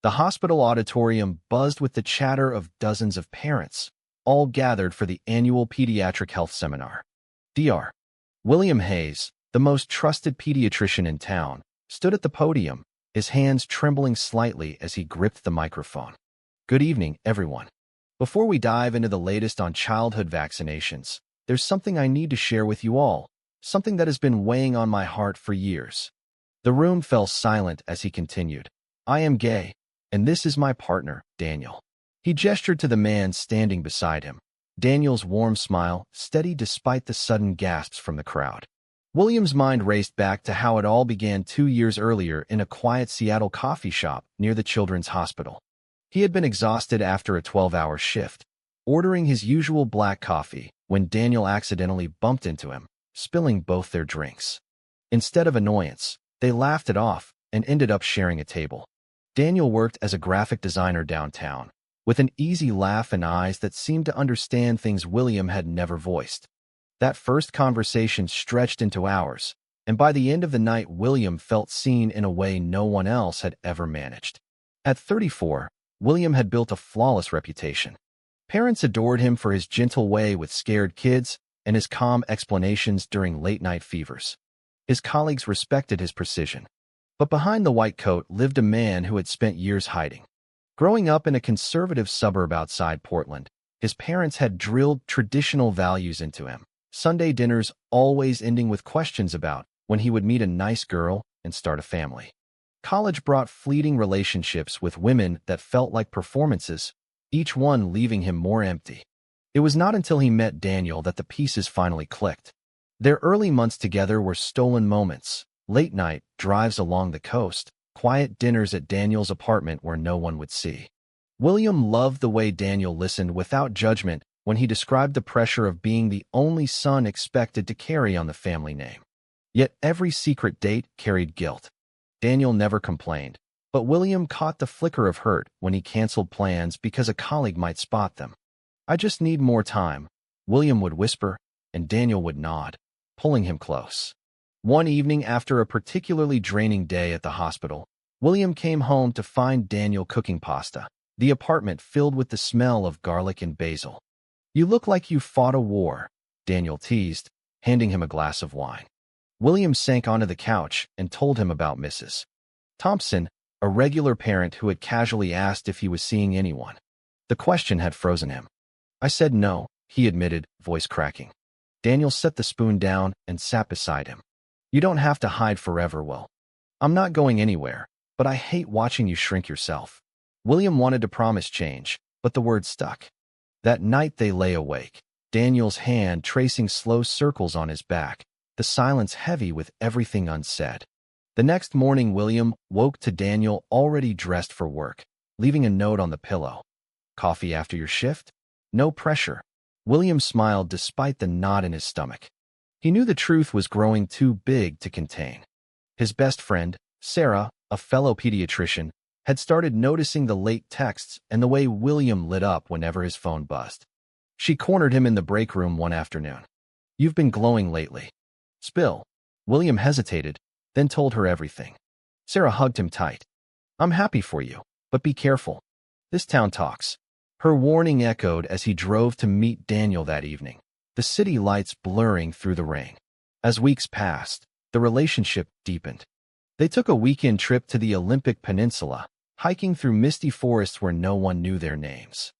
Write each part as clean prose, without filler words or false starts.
The hospital auditorium buzzed with the chatter of dozens of parents, all gathered for the annual pediatric health seminar. Dr. William Hayes, the most trusted pediatrician in town, stood at the podium, his hands trembling slightly as he gripped the microphone. Good evening, everyone. Before we dive into the latest on childhood vaccinations, there's something I need to share with you all, something that has been weighing on my heart for years. The room fell silent as he continued. I am gay, and this is my partner, Daniel. He gestured to the man standing beside him. Daniel's warm smile, steady despite the sudden gasps from the crowd. William's mind raced back to how it all began 2 years earlier in a quiet Seattle coffee shop near the Children's Hospital. He had been exhausted after a 12-hour shift, ordering his usual black coffee when Daniel accidentally bumped into him, spilling both their drinks. Instead of annoyance, they laughed it off and ended up sharing a table. Daniel worked as a graphic designer downtown, with an easy laugh and eyes that seemed to understand things William had never voiced. That first conversation stretched into hours, and by the end of the night, William felt seen in a way no one else had ever managed. At 34, William had built a flawless reputation. Parents adored him for his gentle way with scared kids and his calm explanations during late-night fevers. His colleagues respected his precision. But behind the white coat lived a man who had spent years hiding. Growing up in a conservative suburb outside Portland, his parents had drilled traditional values into him. Sunday dinners always ending with questions about when he would meet a nice girl and start a family. College brought fleeting relationships with women that felt like performances, each one leaving him more empty. It was not until he met Daniel that the pieces finally clicked. Their early months together were stolen moments, late-night drives along the coast, quiet dinners at Daniel's apartment where no one would see. William loved the way Daniel listened without judgment when he described the pressure of being the only son expected to carry on the family name. Yet every secret date carried guilt. Daniel never complained, but William caught the flicker of hurt when he canceled plans because a colleague might spot them. I just need more time, William would whisper, and Daniel would nod, pulling him close. One evening after a particularly draining day at the hospital, William came home to find Daniel cooking pasta, the apartment filled with the smell of garlic and basil. You look like you fought a war, Daniel teased, handing him a glass of wine. William sank onto the couch and told him about Mrs. Thompson, a regular parent who had casually asked if he was seeing anyone. The question had frozen him. I said no, he admitted, voice cracking. Daniel set the spoon down and sat beside him. You don't have to hide forever, Will. I'm not going anywhere, but I hate watching you shrink yourself. William wanted to promise change, but the word stuck. That night they lay awake, Daniel's hand tracing slow circles on his back, the silence heavy with everything unsaid. The next morning, William woke to Daniel already dressed for work, leaving a note on the pillow. Coffee after your shift? No pressure. William smiled despite the knot in his stomach. He knew the truth was growing too big to contain. His best friend, Sarah, a fellow pediatrician, had started noticing the late texts and the way William lit up whenever his phone buzzed. She cornered him in the break room one afternoon. You've been glowing lately. Spill. William hesitated, then told her everything. Sarah hugged him tight. I'm happy for you, but be careful. This town talks. Her warning echoed as he drove to meet Daniel that evening, the city lights blurring through the rain. As weeks passed, the relationship deepened. They took a weekend trip to the Olympic Peninsula, hiking through misty forests where no one knew their names.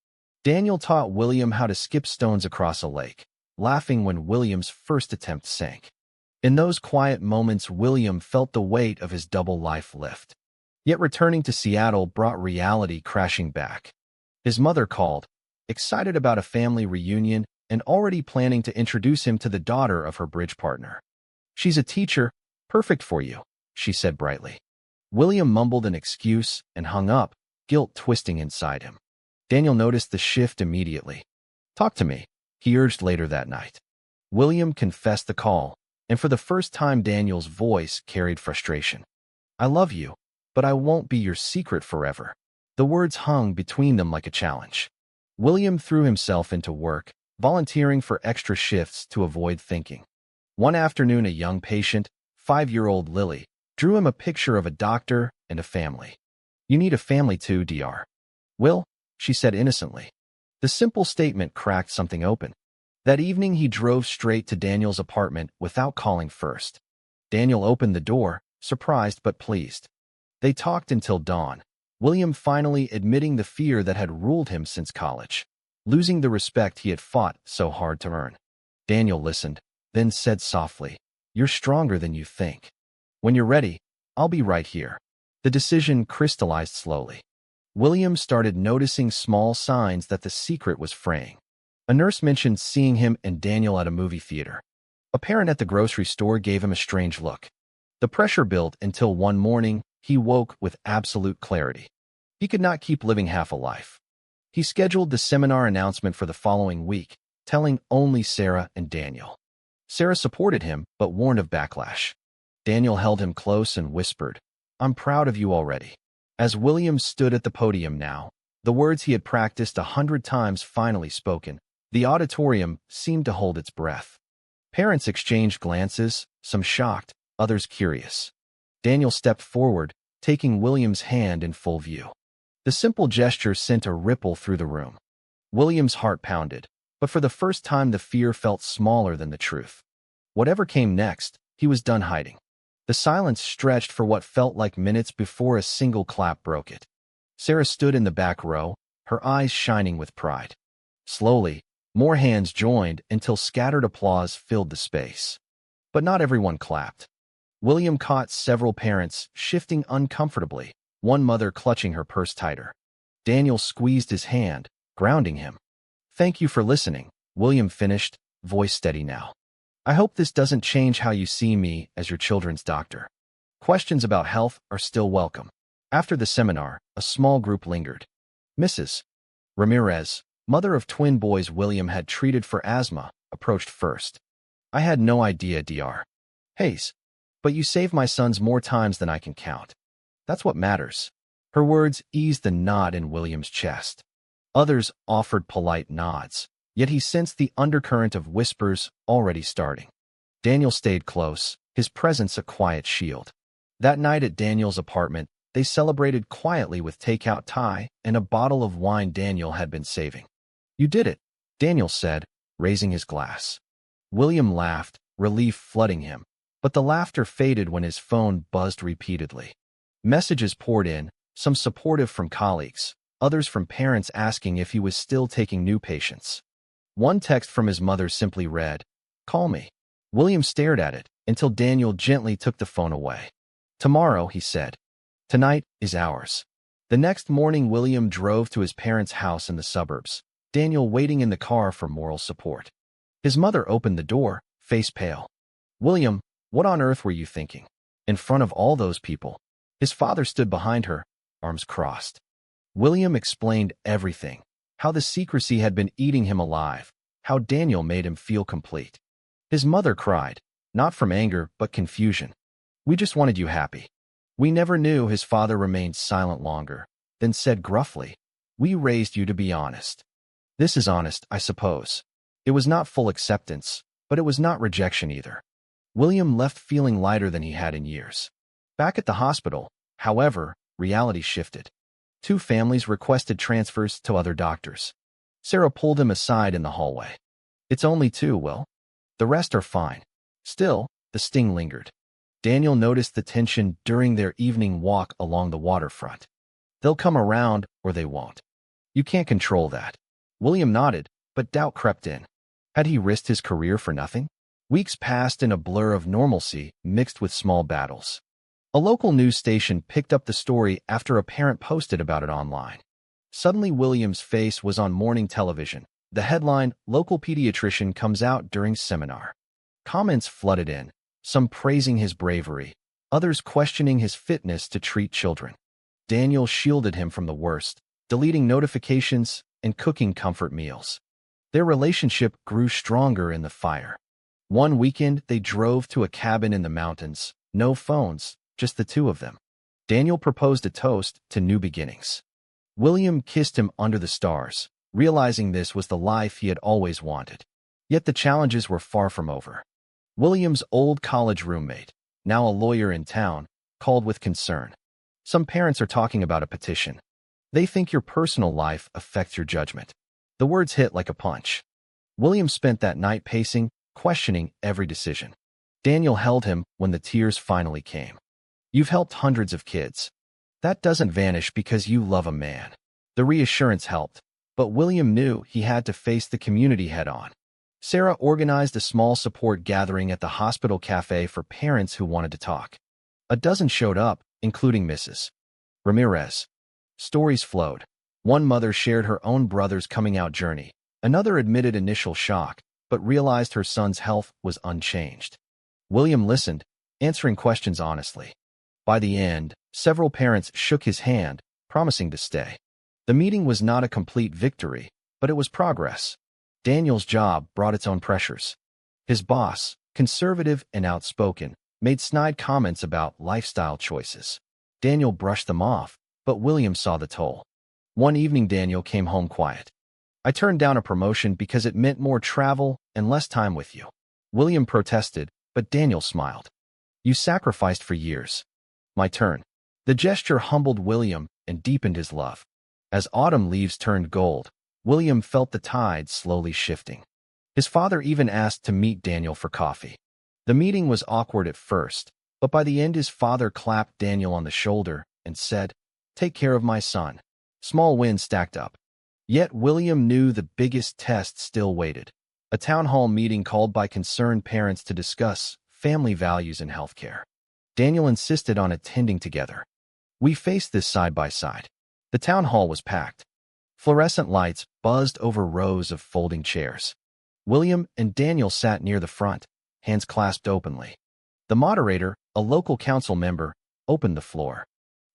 Daniel taught William how to skip stones across a lake, laughing when William's first attempt sank. In those quiet moments, William felt the weight of his double life lift. Yet returning to Seattle brought reality crashing back. His mother called, excited about a family reunion and already planning to introduce him to the daughter of her bridge partner. She's a teacher, perfect for you, she said brightly. William mumbled an excuse and hung up, guilt twisting inside him. Daniel noticed the shift immediately. Talk to me, he urged later that night. William confessed the call, and for the first time Daniel's voice carried frustration. I love you, but I won't be your secret forever. The words hung between them like a challenge. William threw himself into work, volunteering for extra shifts to avoid thinking. One afternoon, a young patient, 5-year-old Lily, drew him a picture of a doctor and a family. You need a family too, Dr. Will, she said innocently. The simple statement cracked something open. That evening he drove straight to Daniel's apartment without calling first. Daniel opened the door, surprised but pleased. They talked until dawn, William finally admitting the fear that had ruled him since college, losing the respect he had fought so hard to earn. Daniel listened, then said softly, "You're stronger than you think. When you're ready, I'll be right here." The decision crystallized slowly. William started noticing small signs that the secret was fraying. A nurse mentioned seeing him and Daniel at a movie theater. A parent at the grocery store gave him a strange look. The pressure built until one morning he woke with absolute clarity. He could not keep living half a life. He scheduled the seminar announcement for the following week, telling only Sarah and Daniel. Sarah supported him but warned of backlash. Daniel held him close and whispered, "I'm proud of you already." As William stood at the podium now, the words he had practiced 100 times finally spoken, the auditorium seemed to hold its breath. Parents exchanged glances, some shocked, others curious. Daniel stepped forward, taking William's hand in full view. The simple gesture sent a ripple through the room. William's heart pounded, but for the first time the fear felt smaller than the truth. Whatever came next, he was done hiding. The silence stretched for what felt like minutes before a single clap broke it. Sarah stood in the back row, her eyes shining with pride. Slowly, more hands joined until scattered applause filled the space. But not everyone clapped. William caught several parents shifting uncomfortably, one mother clutching her purse tighter. Daniel squeezed his hand, grounding him. "Thank you for listening," William finished, voice steady now. "I hope this doesn't change how you see me as your children's doctor. Questions about health are still welcome." After the seminar, a small group lingered. Mrs. Ramirez, mother of twin boys William had treated for asthma, approached first. "I had no idea, Dr. Hayes, but you saved my sons more times than I can count. That's what matters." Her words eased the knot in William's chest. Others offered polite nods, yet he sensed the undercurrent of whispers already starting. Daniel stayed close, his presence a quiet shield. That night at Daniel's apartment, they celebrated quietly with takeout Thai and a bottle of wine Daniel had been saving. "You did it," Daniel said, raising his glass. William laughed, relief flooding him, but the laughter faded when his phone buzzed repeatedly. Messages poured in, some supportive from colleagues, others from parents asking if he was still taking new patients. One text from his mother simply read, "Call me." William stared at it until Daniel gently took the phone away. "Tomorrow," he said. "Tonight is ours." The next morning, William drove to his parents' house in the suburbs, Daniel waiting in the car for moral support. His mother opened the door, face pale. "William, what on earth were you thinking? In front of all those people?" His father stood behind her, arms crossed. William explained everything, how the secrecy had been eating him alive, how Daniel made him feel complete. His mother cried, not from anger but confusion. "We just wanted you happy." "We never knew." His father remained silent longer, then said gruffly, "We raised you to be honest." "This is honest, I suppose." It was not full acceptance, but it was not rejection either. William left feeling lighter than he had in years. Back at the hospital, however, reality shifted. Two families requested transfers to other doctors. Sarah pulled him aside in the hallway. "It's only two, Will. The rest are fine." Still, the sting lingered. Daniel noticed the tension during their evening walk along the waterfront. "They'll come around or they won't. You can't control that." William nodded, but doubt crept in. Had he risked his career for nothing? Weeks passed in a blur of normalcy mixed with small battles. A local news station picked up the story after a parent posted about it online. Suddenly, William's face was on morning television. The headline, "Local Pediatrician Comes Out During Seminar." Comments flooded in, some praising his bravery, others questioning his fitness to treat children. Daniel shielded him from the worst, deleting notifications and cooking comfort meals. Their relationship grew stronger in the fire. One weekend, they drove to a cabin in the mountains, no phones, just the two of them. Daniel proposed a toast to new beginnings. William kissed him under the stars, realizing this was the life he had always wanted. Yet the challenges were far from over. William's old college roommate, now a lawyer in town, called with concern. Some parents are talking about a petition. They think your personal life affects your judgment. The words hit like a punch. William spent that night pacing, questioning every decision. Daniel held him when the tears finally came. You've helped hundreds of kids. That doesn't vanish because you love a man. The reassurance helped, but William knew he had to face the community head-on. Sarah organized a small support gathering at the hospital cafe for parents who wanted to talk. A dozen showed up, including Mrs. Ramirez. Stories flowed. One mother shared her own brother's coming-out journey. Another admitted initial shock, but realized her son's health was unchanged. William listened, answering questions honestly. By the end, several parents shook his hand, promising to stay. The meeting was not a complete victory, but it was progress. Daniel's job brought its own pressures. His boss, conservative and outspoken, made snide comments about lifestyle choices. Daniel brushed them off, but William saw the toll. One evening Daniel came home quiet. I turned down a promotion because it meant more travel and less time with you. William protested, but Daniel smiled. You sacrificed for years. My turn. The gesture humbled William and deepened his love. As autumn leaves turned gold, William felt the tide slowly shifting. His father even asked to meet Daniel for coffee. The meeting was awkward at first, but by the end his father clapped Daniel on the shoulder and said, "Take care of my son." Small wins stacked up. Yet William knew the biggest test still waited. A town hall meeting called by concerned parents to discuss family values in healthcare. Daniel insisted on attending together. We faced this side by side. The town hall was packed. Fluorescent lights buzzed over rows of folding chairs. William and Daniel sat near the front, hands clasped openly. The moderator, a local council member, opened the floor.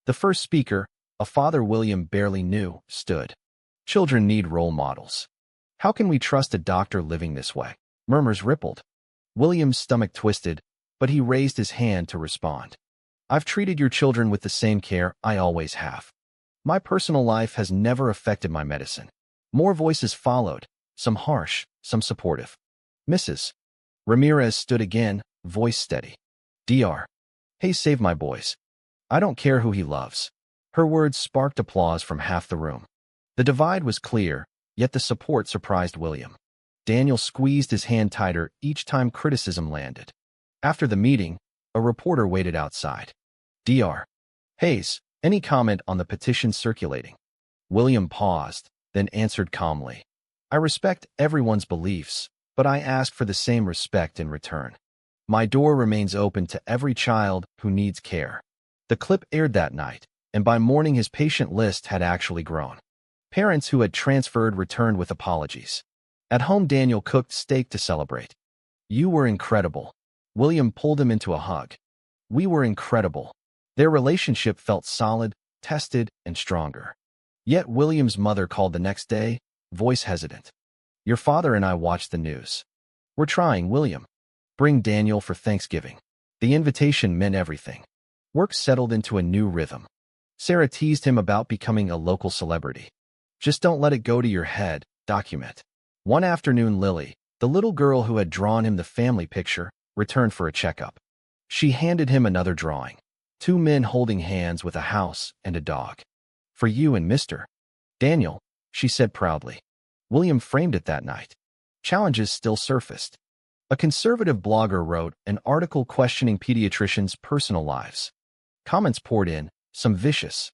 The first speaker, a father William barely knew, stood. Children need role models. How can we trust a doctor living this way? Murmurs rippled. William's stomach twisted, but he raised his hand to respond. I've treated your children with the same care I always have. My personal life has never affected my medicine. More voices followed, some harsh, some supportive. Mrs. Ramirez stood again, voice steady. Dr. Hey, save my boys. I don't care who he loves. Her words sparked applause from half the room. The divide was clear, yet the support surprised William. Daniel squeezed his hand tighter each time criticism landed. After the meeting, a reporter waited outside. Dr. Hayes, any comment on the petition circulating? William paused, then answered calmly. I respect everyone's beliefs, but I ask for the same respect in return. My door remains open to every child who needs care. The clip aired that night, and by morning his patient list had actually grown. Parents who had transferred returned with apologies. At home, Daniel cooked steak to celebrate. You were incredible. William pulled him into a hug. We were incredible. Their relationship felt solid, tested, and stronger. Yet William's mother called the next day, voice hesitant. Your father and I watched the news. We're trying, William. Bring Daniel for Thanksgiving. The invitation meant everything. Work settled into a new rhythm. Sarah teased him about becoming a local celebrity. Just don't let it go to your head, document. One afternoon, Lily, the little girl who had drawn him the family picture, returned for a checkup. She handed him another drawing. 2 men holding hands with a house and a dog. For you and Mr. Daniel, she said proudly. William framed it that night. Challenges still surfaced. A conservative blogger wrote an article questioning pediatricians' personal lives. Comments poured in, some vicious.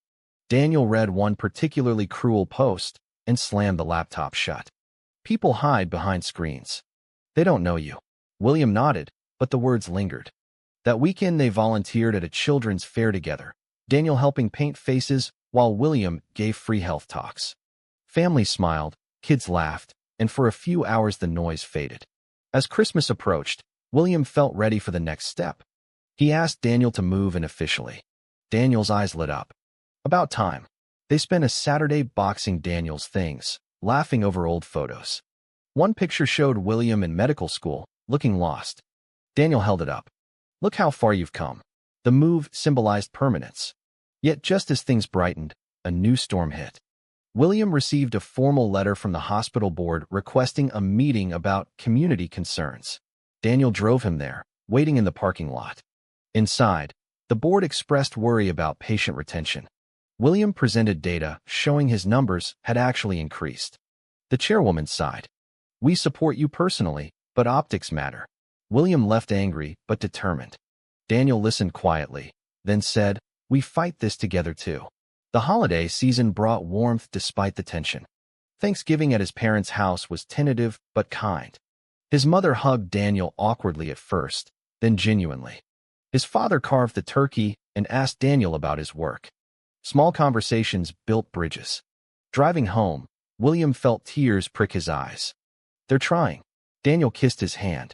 Daniel read one particularly cruel post and slammed the laptop shut. People hide behind screens. They don't know you. William nodded, but the words lingered. That weekend they volunteered at a children's fair together, Daniel helping paint faces while William gave free health talks. Families smiled, kids laughed, and for a few hours the noise faded. As Christmas approached, William felt ready for the next step. He asked Daniel to move in officially. Daniel's eyes lit up. About time. They spent a Saturday boxing Daniel's things, laughing over old photos. One picture showed William in medical school, looking lost. Daniel held it up. Look how far you've come. The move symbolized permanence. Yet just as things brightened, a new storm hit. William received a formal letter from the hospital board requesting a meeting about community concerns. Daniel drove him there, waiting in the parking lot. Inside, the The board expressed worry about patient retention. William presented data showing his numbers had actually increased. The chairwoman sighed. We support you personally, but optics matter. William left angry but determined. Daniel listened quietly, then said, we fight this together too. The holiday season brought warmth despite the tension. Thanksgiving at his parents' house was tentative but kind. His mother hugged Daniel awkwardly at first, then genuinely. His father carved the turkey and asked Daniel about his work. Small conversations built bridges. Driving home, William felt tears prick his eyes. They're trying. Daniel kissed his hand.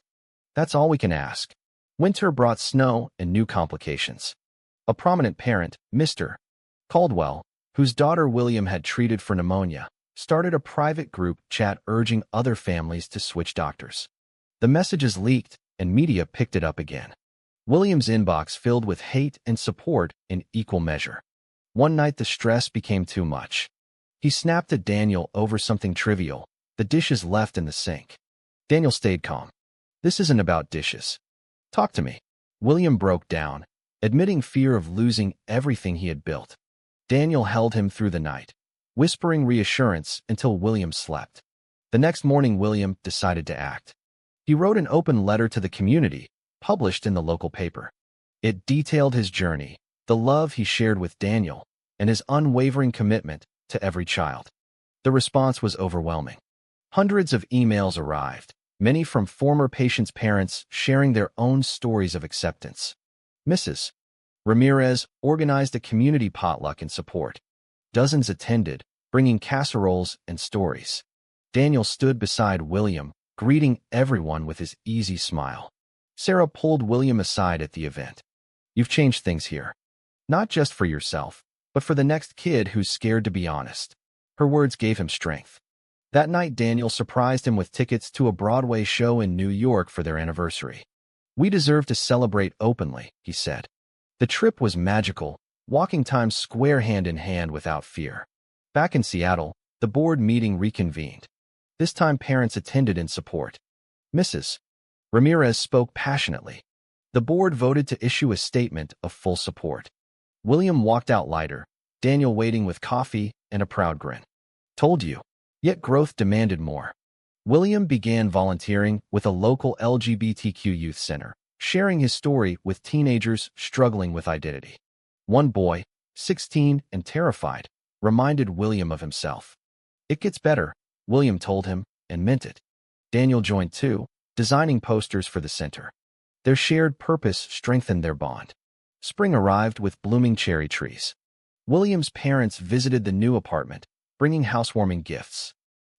That's all we can ask. Winter brought snow and new complications. A prominent parent, Mr. Caldwell, whose daughter William had treated for pneumonia, started a private group chat urging other families to switch doctors. The messages leaked, and media picked it up again. William's inbox filled with hate and support in equal measure. One night the stress became too much. He snapped at Daniel over something trivial, the dishes left in the sink. Daniel stayed calm. This isn't about dishes. Talk to me. William broke down, admitting fear of losing everything he had built. Daniel held him through the night, whispering reassurance until William slept. The next morning, William decided to act. He wrote an open letter to the community, published in the local paper. It detailed his journey, the love he shared with Daniel, and his unwavering commitment to every child. The response was overwhelming. Hundreds of emails arrived, many from former patients' parents sharing their own stories of acceptance. Mrs. Ramirez organized a community potluck in support. Dozens attended, bringing casseroles and stories. Daniel stood beside William, greeting everyone with his easy smile. Sarah pulled William aside at the event. You've changed things here. Not just for yourself, but for the next kid who's scared to be honest. Her words gave him strength. That night, Daniel surprised him with tickets to a Broadway show in New York for their anniversary. We deserve to celebrate openly, he said. The trip was magical, walking Times Square hand in hand without fear. Back in Seattle, the board meeting reconvened. This time parents attended in support. Mrs. Ramirez spoke passionately. The board voted to issue a statement of full support. William walked out lighter, Daniel waiting with coffee and a proud grin. Told you. Yet growth demanded more. William began volunteering with a local LGBTQ youth center, sharing his story with teenagers struggling with identity. One boy, 16 and terrified, reminded William of himself. It gets better, William told him, and meant it. Daniel joined too, designing posters for the center. Their shared purpose strengthened their bond. Spring arrived with blooming cherry trees. William's parents visited the new apartment, bringing housewarming gifts.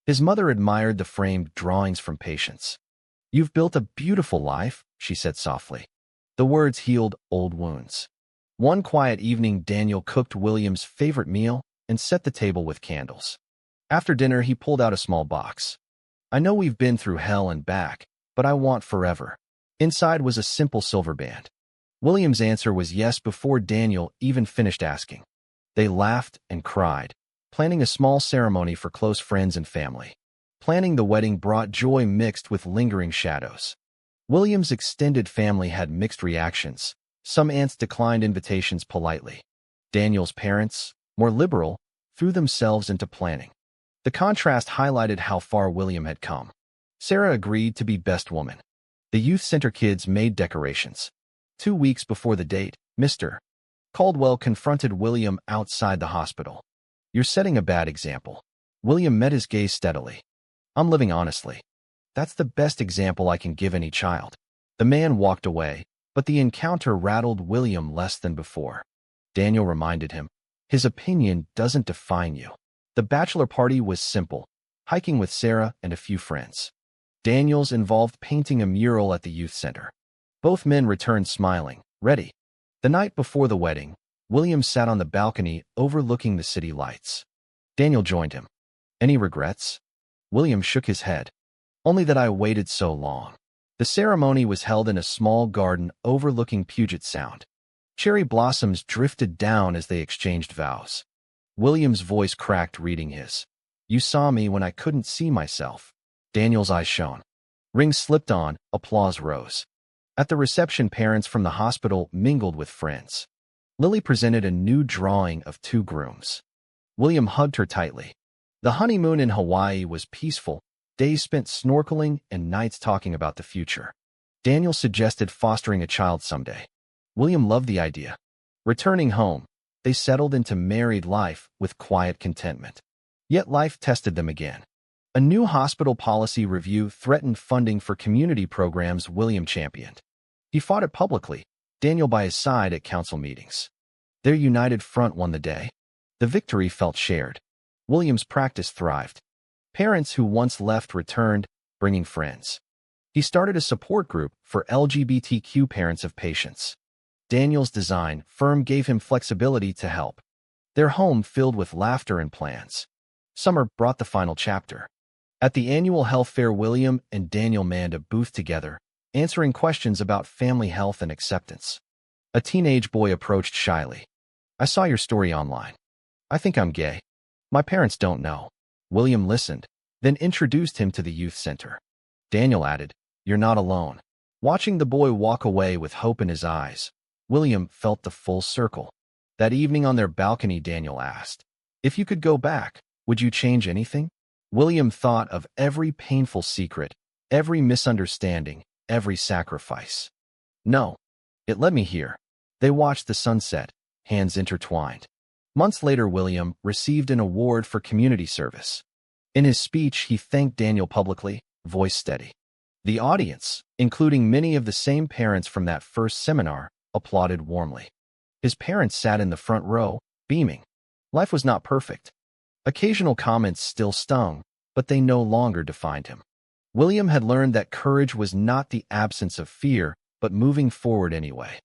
His mother admired the framed drawings from patients. You've built a beautiful life, she said softly. The words healed old wounds. One quiet evening, Daniel cooked William's favorite meal and set the table with candles. After dinner, he pulled out a small box. I know we've been through hell and back, but I want forever. Inside was a simple silver band. William's answer was yes before Daniel even finished asking. They laughed and cried, planning a small ceremony for close friends and family. Planning the wedding brought joy mixed with lingering shadows. William's extended family had mixed reactions. Some aunts declined invitations politely. Daniel's parents, more liberal, threw themselves into planning. The contrast highlighted how far William had come. Sarah agreed to be best woman. The youth center kids made decorations. 2 weeks before the date, Mr. Caldwell confronted William outside the hospital. You're setting a bad example. William met his gaze steadily. I'm living honestly. That's the best example I can give any child. The man walked away, but the encounter rattled William less than before. Daniel reminded him, his opinion doesn't define you. The bachelor party was simple, hiking with Sarah and a few friends. Daniel's involved painting a mural at the youth center. Both men returned smiling, ready. The night before the wedding, William sat on the balcony overlooking the city lights. Daniel joined him. Any regrets? William shook his head. Only that I waited so long. The ceremony was held in a small garden overlooking Puget Sound. Cherry blossoms drifted down as they exchanged vows. William's voice cracked reading his. You saw me when I couldn't see myself. Daniel's eyes shone. Rings slipped on, applause rose. At the reception, parents from the hospital mingled with friends. Lily presented a new drawing of two grooms. William hugged her tightly. The honeymoon in Hawaii was peaceful, days spent snorkeling and nights talking about the future. Daniel suggested fostering a child someday. William loved the idea. Returning home, they settled into married life with quiet contentment. Yet life tested them again. A new hospital policy review threatened funding for community programs William championed. He fought it publicly, Daniel by his side at council meetings. Their united front won the day. The victory felt shared. William's practice thrived. Parents who once left returned, bringing friends. He started a support group for LGBTQ parents of patients. Daniel's design firm gave him flexibility to help. Their home filled with laughter and plans. Summer brought the final chapter. At the annual health fair, William and Daniel manned a booth together, answering questions about family health and acceptance. A teenage boy approached shyly. "I saw your story online. I think I'm gay. My parents don't know." William listened, then introduced him to the youth center. Daniel added, "You're not alone." Watching the boy walk away with hope in his eyes, William felt the full circle. That evening on their balcony, Daniel asked, "If you could go back, would you change anything?" William thought of every painful secret, every misunderstanding, every sacrifice. "No." It led me here. They watched the sunset, hands intertwined. Months later, William received an award for community service. In his speech, he thanked Daniel publicly, voice steady. The audience, including many of the same parents from that first seminar, applauded warmly. His parents sat in the front row, beaming. Life was not perfect. Occasional comments still stung, but they no longer defined him. William had learned that courage was not the absence of fear, but moving forward anyway.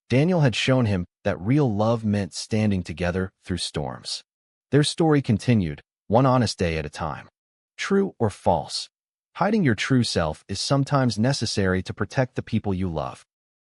Daniel had shown him that real love meant standing together through storms. Their story continued, one honest day at a time. True or false? Hiding your true self is sometimes necessary to protect the people you love.